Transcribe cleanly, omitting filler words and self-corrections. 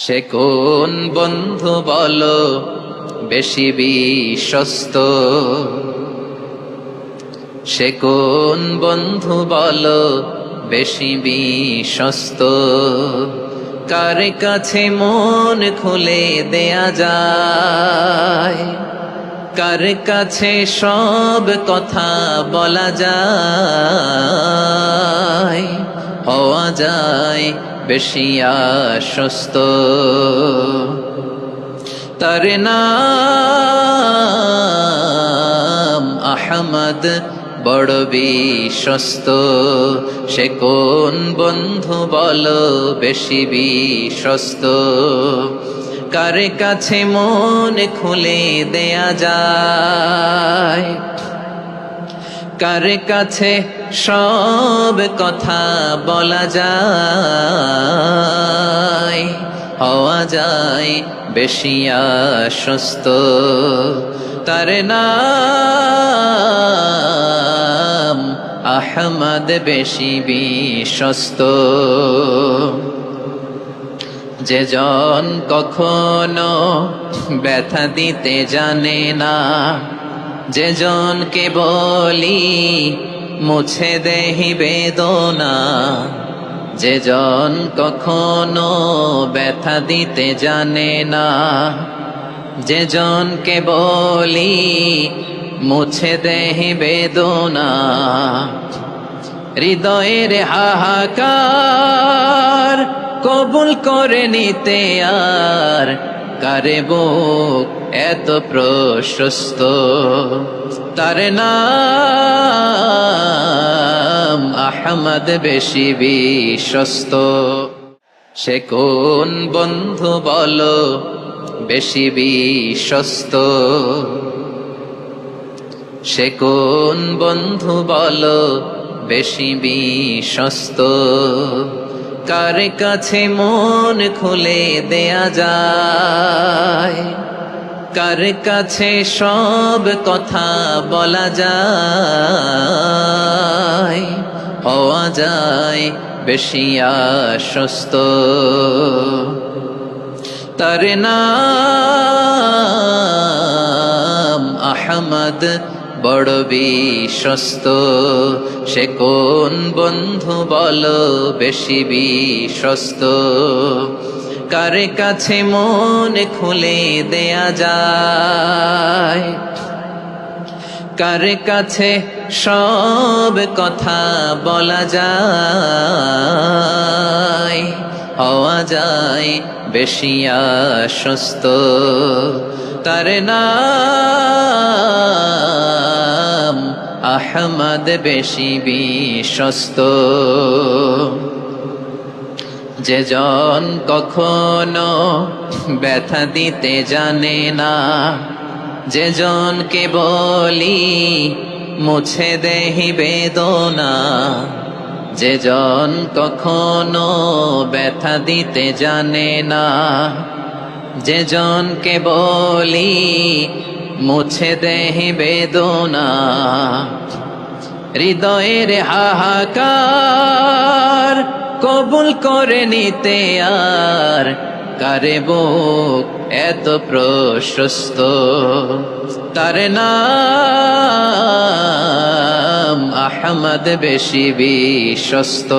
সে কোন বন্ধু বলো বেশি বিশ্বস্ত, সে কোন বন্ধু বলো বেশি বিশ্বস্ত, কার কাছে মন খুলে দেয়া যায়, কার কাছে সব কথা বলা যায়, হওয়া যায় বেশি আশ্বস্ত। তার নাম আহমদ বড় বিশ্বস্ত। সে কোন বন্ধু বলো বেশি বিশ্বস্ত, কার কাছে মন খুলে দেয়া যায়, কার কাছে সব কথা বলা যায়, হওয়া যায় বেশি আশ্বস্ত। তার নাম আহমদ বেশি বিশ্বস্ত। যে জন কখনো ব্যথা দিতে জানে না, যে জনকে বলি মুছে দেহি বেদনা, যে জন কখনো ব্যথা দিতে জানে না, যে জনকে বলি মুছে দেহি বেদনা, হৃদয়ের হাহাকার কবুল করে নিতে আর কারে বুক এত প্রশস্ত। তার নাম আহমদ বেশি বিশ্বস্ত। সে কোন বন্ধু বলো বেশি বিশ্বস্ত, সে কোন বন্ধু বলো বেশি বিশ্বস্ত, কার কাছে মন খুলে দেয়া যায়, কার কাছে সব কথা বলা যায়, হওয়া যায় বেশি আশ্বস্ত। তার নাম আহমদ বড় বিশ্বস্ত। সে কোন বন্ধু বলো বেশি বিশ্বস্ত, কার কাছে মন খুলে দেয়া যায়, কার কাছে সব কথা বলা যায়, হওয়া যায় বেশি আশ্বস্ত। তার নাম আহমদ বেশি বিশ্বস্ত। যে জন কখনো ব্যথা দিতে জানে না, যে জনকে বলি মুছে দেহি বেদনা, যে জন কখনো ব্যথা দিতে জানে না, যে জনকে বলি মুছে দেহি বেদনা, হৃদয়ের হাহাকার কবুল করে নিতে আর কারে বুক এত প্রশস্ত। তার নাম আহমদ বেশি বিশ্বস্ত।